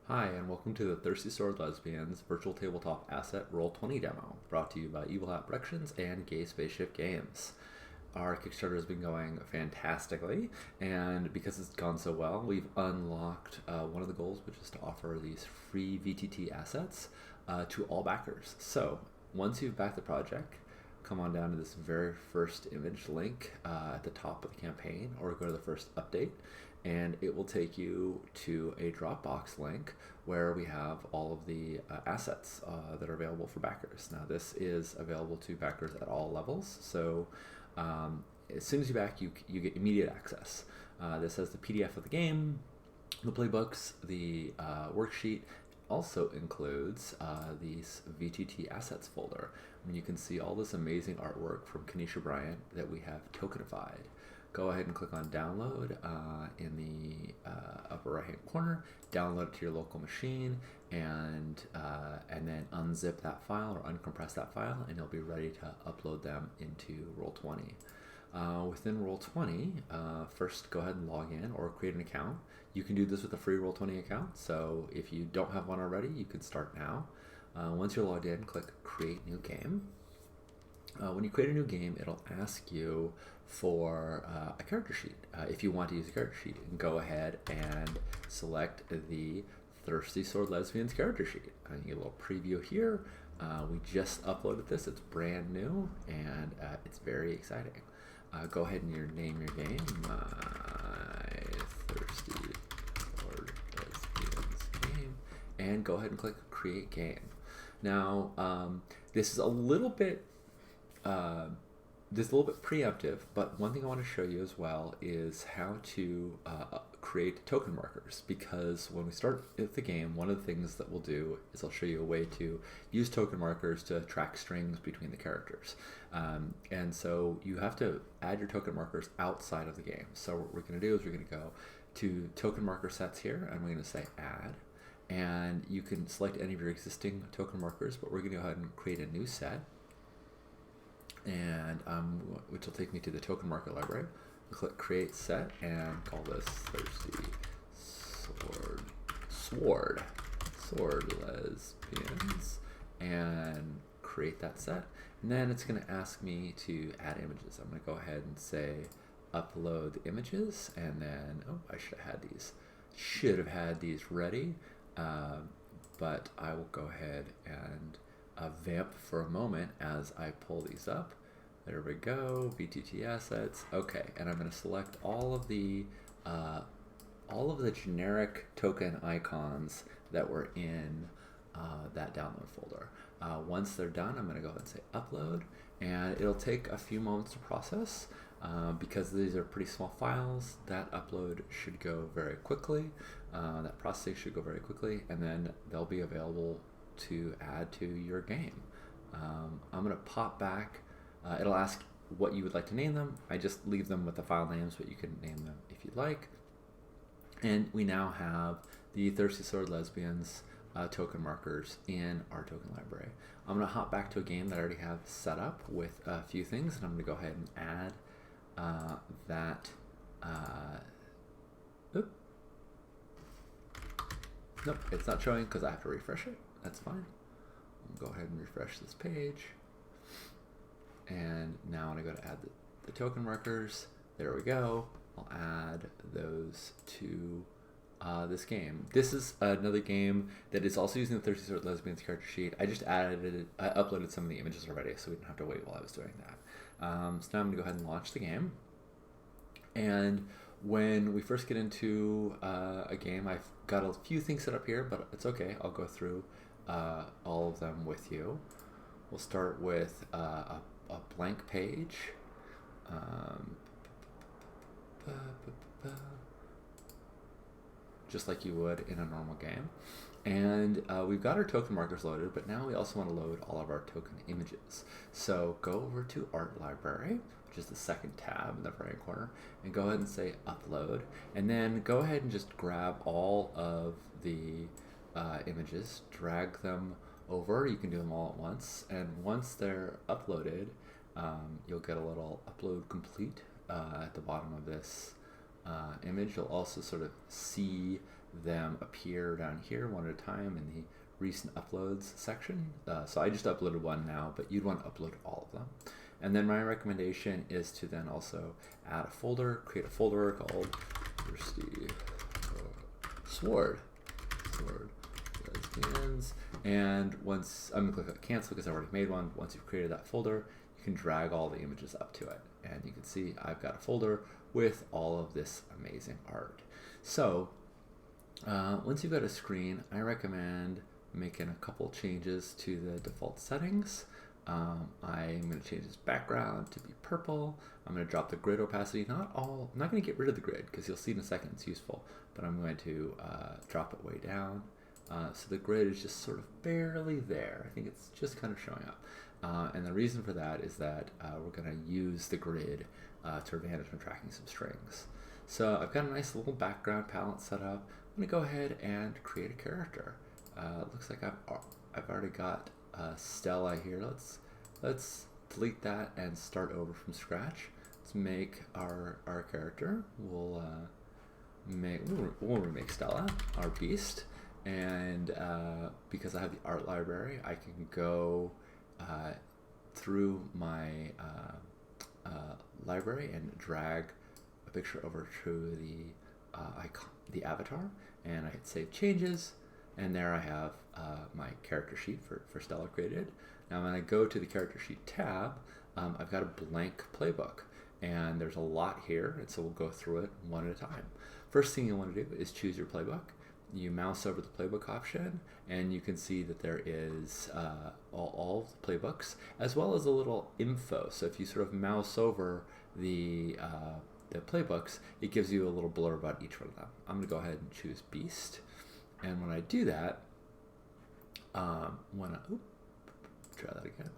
Hi, and welcome to the Thirsty Sword Lesbians virtual tabletop asset Roll20 demo, brought to you by Evil Hat Productions and Gay Spaceship Games. Our Kickstarter has been going fantastically, and because it's gone so well, we've unlocked one of the goals, which is to offer these free VTT assets to all backers. So, once you've backed the project, come on down to this very first image link at the top of the campaign, or go to the first update, and it will take you to a Dropbox link where we have all of the assets that are available for backers. Now, this is available to backers at all levels, so as soon as you back, you get immediate access. This has the PDF of the game, the playbooks, the worksheet. Also includes these VTT assets folder. I mean, you can see all this amazing artwork from Kanisha Bryant that we have tokenified. Go ahead and click on download in the upper right hand corner, download it to your local machine, and then unzip that file or uncompress that file, and you'll be ready to upload them into Roll20. Within Roll20, first go ahead and log in or create an account. You can do this with a free Roll20 account, so if you don't have one already, you can start now. Once you're logged in, click Create New Game. When you create a new game, it'll ask you for a character sheet. If you want to use a character sheet, you can go ahead and select the Thirsty Sword Lesbians character sheet. You get a little preview here. We just uploaded this. It's brand new, and it's very exciting. Go ahead and name your game. My Thirsty Sword Lesbians game. And go ahead and click Create Game. Now, this is a little bit preemptive, but one thing I want to show you as well is how to create token markers, because when we start the game, one of the things that we'll do is I'll show you a way to use token markers to track strings between the characters. And so you have to add your token markers outside of the game. So what we're going to do is we're going to go to token marker sets here, and we're going to say add. And you can select any of your existing token markers, but we're going to go ahead and create a new set, and which will take me to the token marker library. I'll click Create Set and call this Thirsty Sword Lesbians, and create that set. And then it's going to ask me to add images. I'm going to go ahead and say upload the images, and then I should have had these ready, but I will go ahead and vamp for a moment as I pull these up. There we go, VTT assets. Okay, and I'm going to select all of the generic token icons that were in that download folder. Once they're done, I'm going to go ahead and say upload, and it'll take a few moments to process. Because these are pretty small files, that upload should go very quickly. That processing should go very quickly, and then they'll be available to add to your game. I'm going to pop back. It'll ask what you would like to name them. I just leave them with the file names, but you can name them if you'd like. And we now have the Thirsty Sword Lesbians token markers in our token library. I'm going to hop back to a game that I already have set up with a few things, and I'm going to go ahead and add that. Nope, it's not showing because I have to refresh it. That's fine. I'll go ahead and refresh this page. And now when I go to add the token markers, there we go. I'll add those to this game. This is another game that is also using the Thirsty Sword Lesbians character sheet. I just uploaded some of the images already, so we didn't have to wait while I was doing that. So now I'm going to go ahead and launch the game. And when we first get into a game, I've got a few things set up here, but it's okay. I'll go through all of them with you. We'll start with a blank page. Just like you would in a normal game. And we've got our token markers loaded, but now we also want to load all of our token images. So go over to Art Library, which is the second tab in the right corner, and go ahead and say Upload. And then go ahead and just grab all of the images, drag them over. You can do them all at once. And once they're uploaded, you'll get a little Upload Complete at the bottom of this image. You'll also sort of see them appear down here one at a time in the recent uploads section. So I just uploaded one now, but you'd want to upload all of them. And then my recommendation is to then also add a folder, create a folder called Thirsty Sword Lesbians. And once I'm gonna click on cancel because I already made one. Once you've created that folder, you can drag all the images up to it, and you can see I've got a folder with all of this amazing art. So once you've got a screen, I recommend making a couple changes to the default settings. I'm going to change this background to be purple. I'm going to drop the grid opacity. I'm not going to get rid of the grid because you'll see in a second it's useful, but I'm going to drop it way down. So the grid is just sort of barely there. I think it's just kind of showing up. And the reason for that is that we're going to use the grid to our advantage when tracking some strings. So I've got a nice little background palette set up. I'm going to go ahead and create a character. It looks like I've already got Stella here. Let's delete that and start over from scratch. Let's make our character. We'll remake Stella, our beast, and because I have the art library, I can go through my library and drag a picture over to the icon, the avatar, and I hit save changes. And there I have my character sheet for Stella created. Now when I go to the character sheet tab, I've got a blank playbook. And there's a lot here, and so we'll go through it one at a time. First thing you want to do is choose your playbook. You mouse over the playbook option, and you can see that there is all the playbooks, as well as a little info. So if you sort of mouse over the playbooks, it gives you a little blurb about each one of them. I'm going to go ahead and choose Beast. And when I do that, try that again.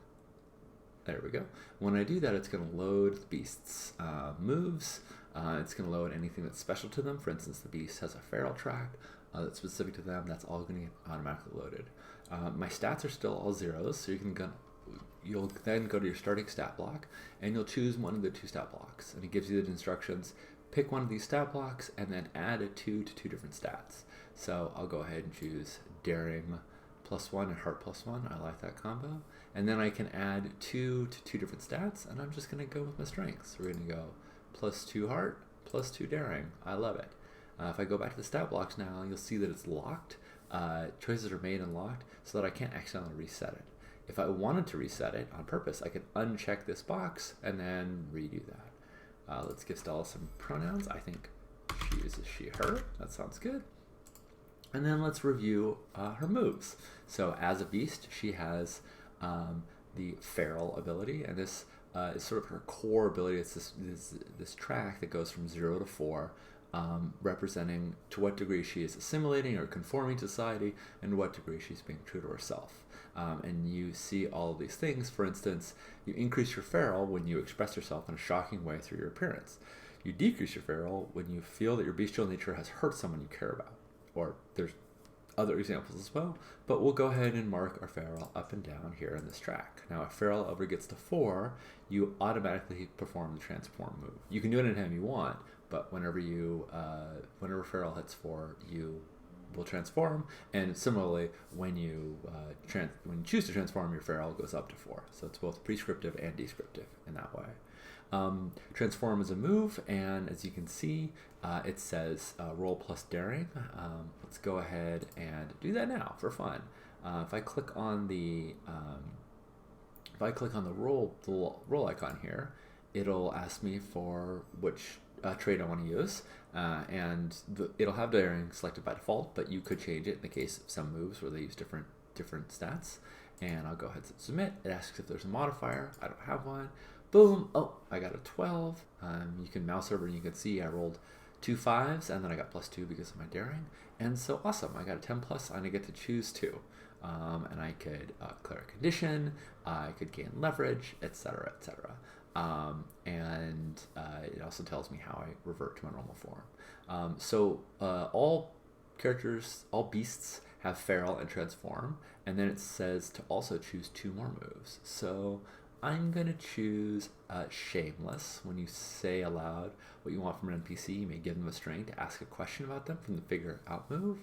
There we go. When I do that, it's going to load the beast's moves. It's going to load anything that's special to them. For instance, the beast has a feral track that's specific to them. That's all going to get automatically loaded. My stats are still all zeros, so you'll then go to your starting stat block, and you'll choose one of the two stat blocks. And it gives you the instructions. Pick one of these stat blocks, and then add a 2 to 2 different stats. So I'll go ahead and choose Daring +1 and Heart +1. I like that combo. And then I can add 2 to 2 different stats, and I'm just going to go with my strengths. We're going to go +2 Heart, +2 Daring. I love it. If I go back to the stat blocks now, you'll see that it's locked. Choices are made and locked so that I can't accidentally reset it. If I wanted to reset it on purpose, I could uncheck this box and then redo that. Let's give Stella some pronouns. I think she uses she, her. That sounds good. And then let's review her moves. So as a beast, she has the feral ability, and this is sort of her core ability. It's this track that goes from 0 to 4, representing to what degree she is assimilating or conforming to society, and to what degree she's being true to herself. And you see all of these things. For instance, you increase your feral when you express yourself in a shocking way through your appearance. You decrease your feral when you feel that your bestial nature has hurt someone you care about. Or there's other examples as well, but we'll go ahead and mark our feral up and down here in this track. Now if feral ever gets to 4, you automatically perform the transform move. You can do it anytime you want, but whenever feral hits 4, you will transform, and similarly when you choose to transform, your feral goes up to 4. So it's both prescriptive and descriptive in that way. Transform is a move, and as you can see, it says roll plus daring. Let's go ahead and do that now for fun. If I click on the roll icon here, it'll ask me for which trait I want to use, and it'll have daring selected by default, but you could change it in the case of some moves where they use different stats. And I'll go ahead and submit. It asks if there's a modifier. I don't have one. Boom. Oh, I got a 12. You can mouse over and you can see I rolled 2 5s, and then I got +2 because of my daring. And so awesome. I got a 10 plus, and I get to choose 2. And I could clear a condition, I could gain leverage, etc., etc. And it also tells me how I revert to my normal form. So all characters, all beasts have feral and transform, and then it says to also choose 2 more moves. So I'm going to choose Shameless. When you say aloud what you want from an NPC, you may give them a string to ask a question about them from the Figure Out move.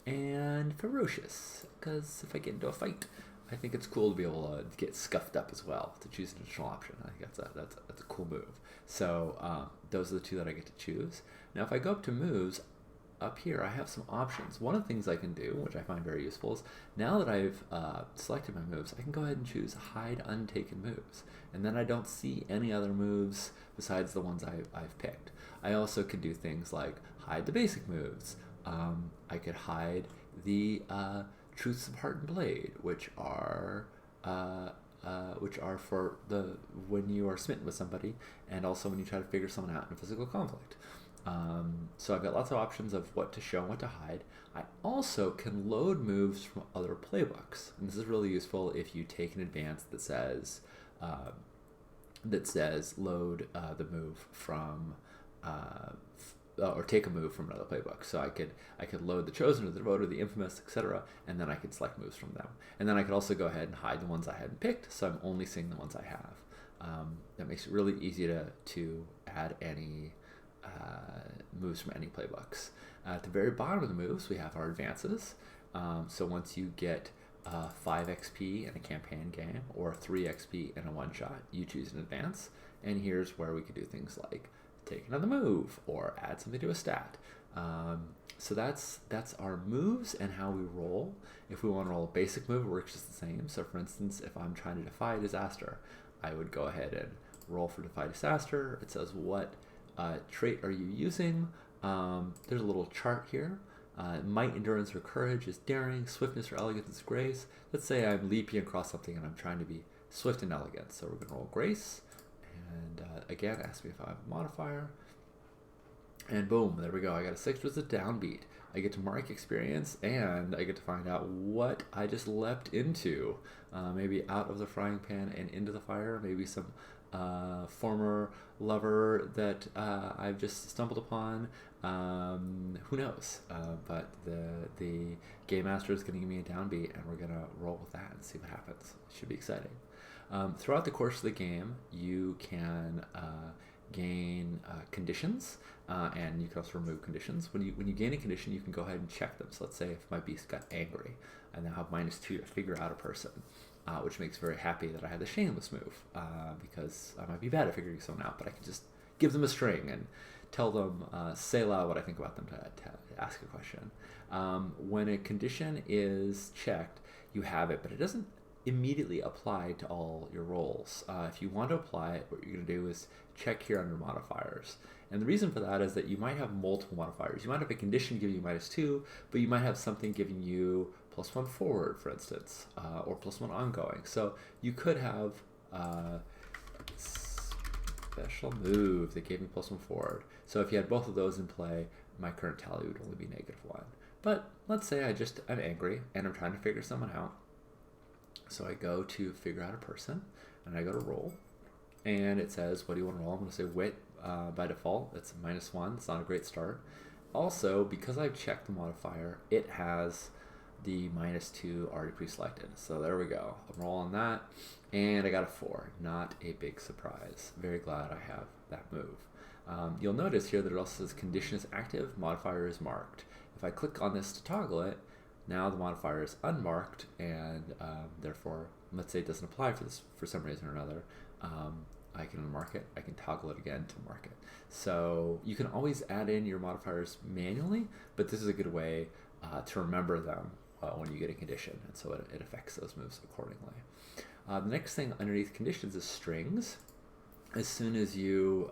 And Ferocious, because if I get into a fight, I think it's cool to be able to get scuffed up as well, to choose an additional option. I think that's a cool move. So those are the two that I get to choose. Now if I go up to moves, up here I have some options. One of the things I can do, which I find very useful, is now that I've selected my moves, I can go ahead and choose Hide Untaken Moves. And then I don't see any other moves besides the ones I've picked. I also could do things like hide the basic moves. I could hide the Truths of Heart and Blade, which are for the when you are smitten with somebody, and also when you try to figure someone out in a physical conflict. So I've got lots of options of what to show and what to hide. I also can load moves from other playbooks, and this is really useful if you take an advance that says load the move from or take a move from another playbook. So I could load the Chosen or the Devoted or the Infamous, etc., and then I could select moves from them. And then I could also go ahead and hide the ones I hadn't picked, so I'm only seeing the ones I have. That makes it really easy to add any moves from any playbooks. At the very bottom of the moves, we have our advances. So once you get 5 XP in a campaign game or 3 XP in a one-shot, you choose an advance. And here's where we could do things like take another move or add something to a stat. So that's our moves and how we roll. If we want to roll a basic move, it works just the same. So for instance, if I'm trying to defy a disaster, I would go ahead and roll for defy disaster. It says what trait are you using. There's a little chart here. Might, endurance, or courage is daring. Swiftness or elegance is grace. Let's say I'm leaping across something and I'm trying to be swift and elegant. So we're going to roll grace. And again, ask me if I have a modifier. And boom, there we go. I got a 6, which is a downbeat. I get to mark experience, and I get to find out what I just leapt into. Maybe out of the frying pan and into the fire. Maybe some former lover that I've just stumbled upon. Who knows? But the game master is going to give me a downbeat, and we're going to roll with that and see what happens. It should be exciting. Throughout the course of the game, you can gain conditions, and you can also remove conditions. When you gain a condition, you can go ahead and check them. So let's say if my beast got angry, and now have -2 to figure out a person, which makes me very happy that I had the Shameless move, because I might be bad at figuring someone out, but I can just give them a string and tell them, say aloud what I think about them to ask a question. When a condition is checked, you have it, but it doesn't immediately apply to all your rolls. If you want to apply it, what you're going to do is check here under modifiers. And the reason for that is that you might have multiple modifiers. You might have a condition giving you -2, but you might have something giving you +1 forward, for instance, or +1 ongoing. So you could have special move that gave me +1 forward. So if you had both of those in play, my current tally would only be -1. But let's say I'm angry and I'm trying to figure someone out. So I go to figure out a person, and I go to roll, and it says, what do you want to roll? I'm going to say wit. By default, it's -1. It's not a great start. Also, because I've checked the modifier, it has the -2 already pre-selected. So there we go. I'm rolling that, and I got a 4. Not a big surprise. Very glad I have that move. You'll notice here that it also says condition is active, modifier is marked. If I click on this to toggle it, now the modifier is unmarked, and therefore, let's say it doesn't apply for this for some reason or another, I can unmark it. I can toggle it again to mark it. So you can always add in your modifiers manually, but this is a good way to remember them when you get a condition, and so it affects those moves accordingly. The next thing underneath conditions is strings. As soon as you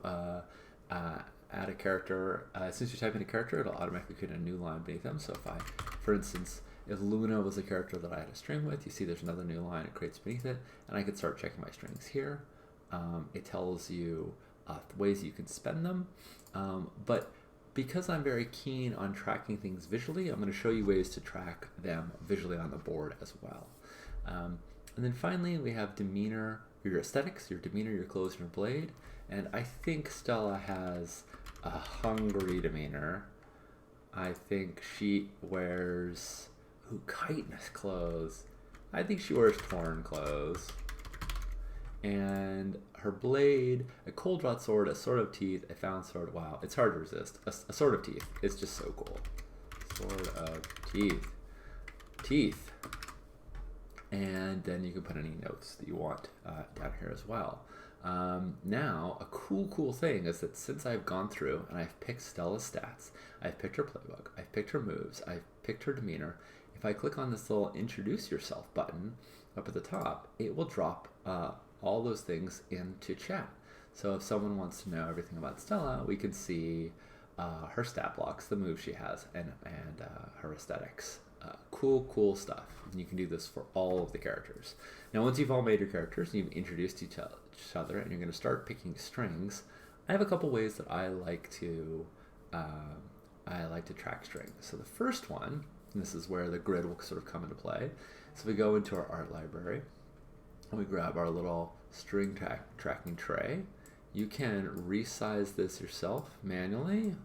add a character, as soon as you type in a character, it'll automatically create a new line beneath them. So if I, for instance, if Luna was a character that I had a string with, you see there's another new line it creates beneath it, and I could start checking my strings here. It tells you ways you can spend them, but because I'm very keen on tracking things visually, I'm going to show you ways to track them visually on the board as well. And then finally, we have demeanor, your aesthetics, your demeanor, your clothes, and your blade. And I think Stella has a hungry demeanor. I think she wears chitinous clothes. I think she wears torn clothes. And her blade, a cold drawn sword, a sword of teeth, a found sword. Wow, it's hard to resist. A sword of teeth. It's just so cool. Sword of teeth. Teeth. And then you can put any notes that you want down here as well. Now, a cool thing is that since I've gone through and I've picked Stella's stats, I've picked her playbook, I've picked her moves, I've picked her demeanor, if I click on this little introduce yourself button up at the top, it will drop all those things into chat. So if someone wants to know everything about Stella, we can see her stat blocks, the moves she has, and her aesthetics. Cool stuff. And you can do this for all of the characters. Now, once you've all made your characters and you've introduced each other, and you're going to start picking strings, I have a couple ways that I like to track strings. So the first one, and this is where the grid will sort of come into play. So we go into our art library and we grab our little string tracking tray. You can resize this yourself manually,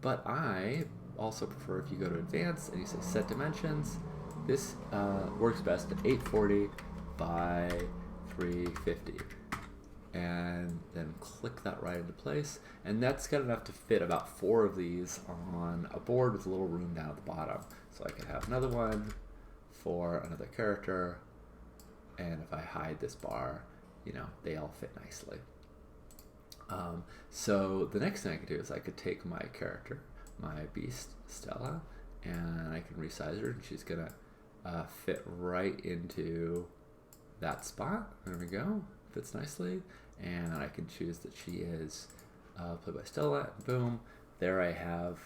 but I also prefer if you go to advanced and you say set dimensions, this works best at 840 by 350. And then click that right into place, and that's good enough to fit about 4 of these on a board with a little room down at the bottom. So I could have another one for another character, and if I hide this bar, they all fit nicely. So the next thing I could do is I could take my character, my beast Stella, and I can resize her, and she's gonna fit right into that spot. There we go, fits nicely. And I can choose that she is played by Stella. Boom, there I have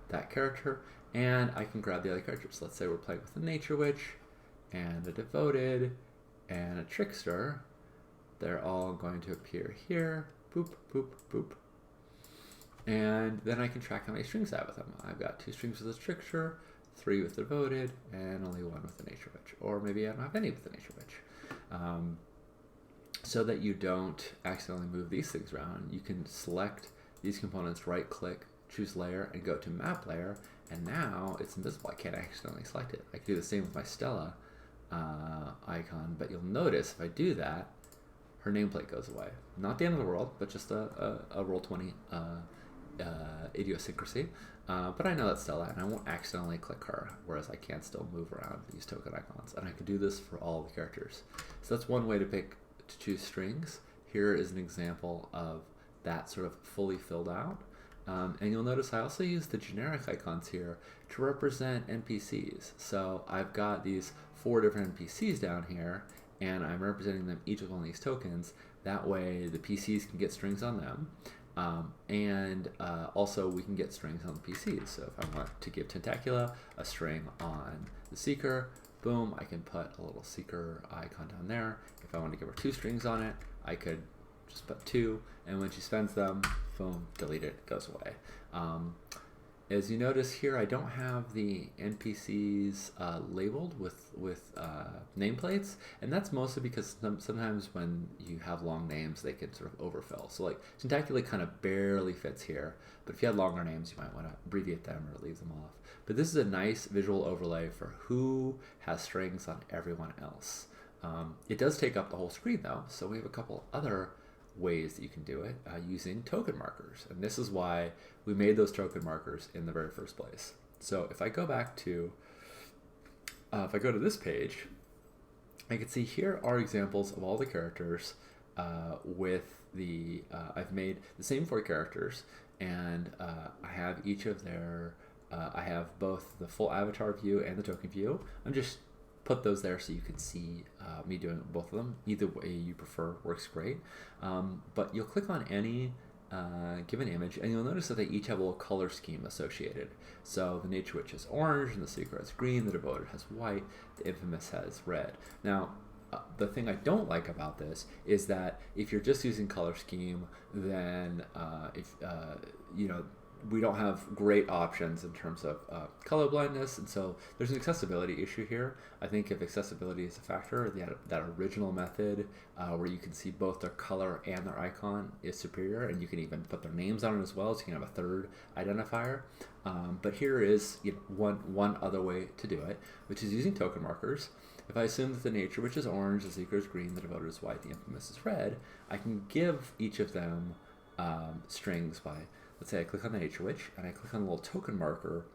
that character, and I can grab the other characters. Let's say we're playing with a Nature Witch, and a Devoted, and a Trickster. They're all going to appear here. Boop, boop, boop. And then I can track how many strings I have with them. I've got 2 strings with a Trickster, 3 with Devoted, and only 1 with the Nature Witch. Or maybe I don't have any with the Nature Witch. So that you don't accidentally move these things around, you can select these components, right click, choose layer, and go to map layer, and now it's invisible. I can't accidentally select it. I can do the same with my Stella icon, but you'll notice if I do that, her nameplate goes away. Not the end of the world, but just a Roll20 idiosyncrasy. But I know that's Stella, and I won't accidentally click her, whereas I can still move around these token icons. And I can do this for all the characters. So that's one way to choose strings. Here is an example of that sort of fully filled out. And you'll notice I also use the generic icons here to represent NPCs. So I've got these 4 different NPCs down here, and I'm representing them each with one of these tokens. That way the PCs can get strings on them. And also we can get strings on the PCs. So if I want to give Tentacula a string on the Seeker, boom, I can put a little Seeker icon down there. If I want to give her 2 strings on it, I could just put 2, and when she spends them, boom, delete it goes away. As you notice here, I don't have the NPCs labeled with nameplates, and that's mostly because sometimes when you have long names, they can sort of overfill. So like Tentacula kind of barely fits here, but if you had longer names, you might want to abbreviate them or leave them off. But this is a nice visual overlay for who has strings on everyone else. It does take up the whole screen though, so we have a couple other ways that you can do it using token markers, and this is why we made those token markers in the very first place. So if I go back to if I go to this page, I can see here are examples of all the characters with the I've made the same 4 characters, and I have each of their I have both the full avatar view and the token view. I'm just put those there so you can see me doing both of them. Either way you prefer works great. But you'll click on any given image, and you'll notice that they each have a little color scheme associated. So the Nature Witch has orange, and the Seeker has green, the Devoted has white, the Infamous has red. Now, the thing I don't like about this is that if you're just using color scheme, then if we don't have great options in terms of color blindness, and so there's an accessibility issue here. I think if accessibility is a factor, that original method where you can see both their color and their icon is superior, and you can even put their names on it as well, so you can have a third identifier. But here is one other way to do it, which is using token markers. If I assume that the nature witch is orange, the seeker is green, the devoted is white, the infamous is red, I can give each of them strings by, let's say I click on the nature witch and I click on the little token marker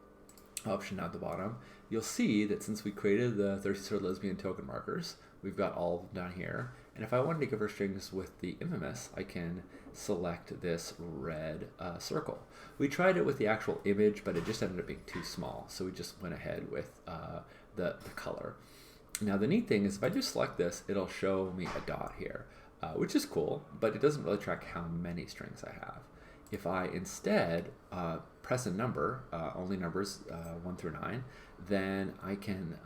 option down at the bottom. You'll see that since we created the Thirsty Sword Lesbian token markers, we've got all of them down here. And if I wanted to give her strings with the infamous, I can select this red circle. We tried it with the actual image, but it just ended up being too small, so we just went ahead with the color. Now the neat thing is if I just select this, it'll show me a dot here, which is cool, but it doesn't really track how many strings I have. If I instead press a number, only numbers 1 through 9, then I can,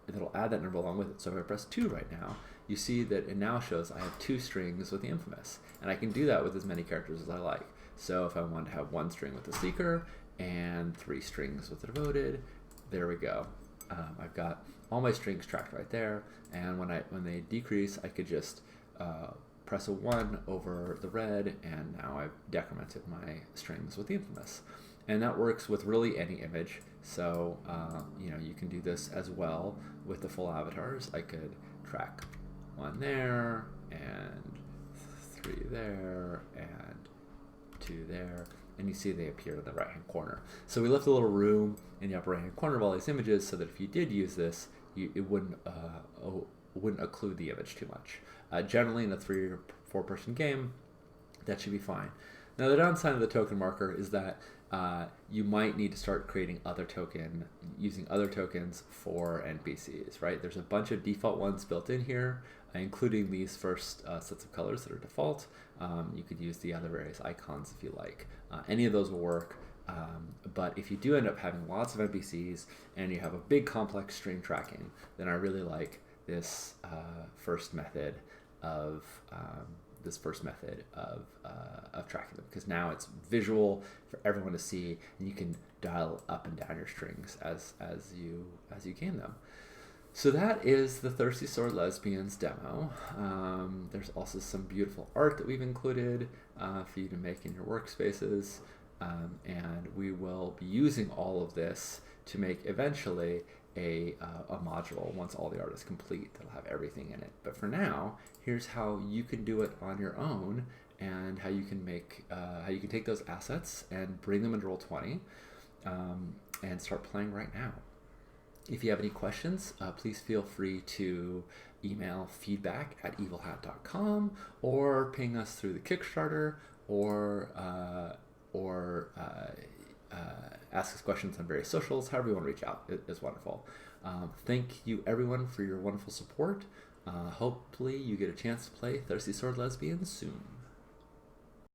it'll add that number along with it. So if I press 2 right now, you see that it now shows I have 2 strings with the infamous. And I can do that with as many characters as I like. So if I want to have 1 string with the seeker and 3 strings with the devoted, there we go. I've got all my strings tracked right there. And when they decrease, I could just press a 1 over the red, and now I've decremented my strings with the infamous. And that works with really any image. So, you can do this as well with the full avatars. I could track 1 there, and 3 there, and 2 there. And you see they appear in the right-hand corner. So we left a little room in the upper right-hand corner of all these images so that if you did use this, it wouldn't occlude the image too much. Generally, in a 3 or 4 person game, that should be fine. Now, the downside of the token marker is that you might need to start creating using other tokens for NPCs, right? There's a bunch of default ones built in here, including these first sets of colors that are default. You could use the other various icons if you like. Any of those will work. But if you do end up having lots of NPCs and you have a big complex string tracking, then I really like this first method of tracking them, because now it's visual for everyone to see, and you can dial up and down your strings as you game them. So that is the Thirsty Sword Lesbians demo. There's also some beautiful art that we've included for you to make in your workspaces, and we will be using all of this to make eventually a module. Once all the art is complete, that'll have everything in it. But for now, here's how you can do it on your own, and how you can take those assets and bring them into Roll20 and start playing right now. If you have any questions, please feel free to email feedback@evilhat.com or ping us through the Kickstarter, or ask us questions on various socials. However you want to reach out is wonderful. Thank you, everyone, for your wonderful support. Hopefully you get a chance to play Thirsty Sword Lesbians soon.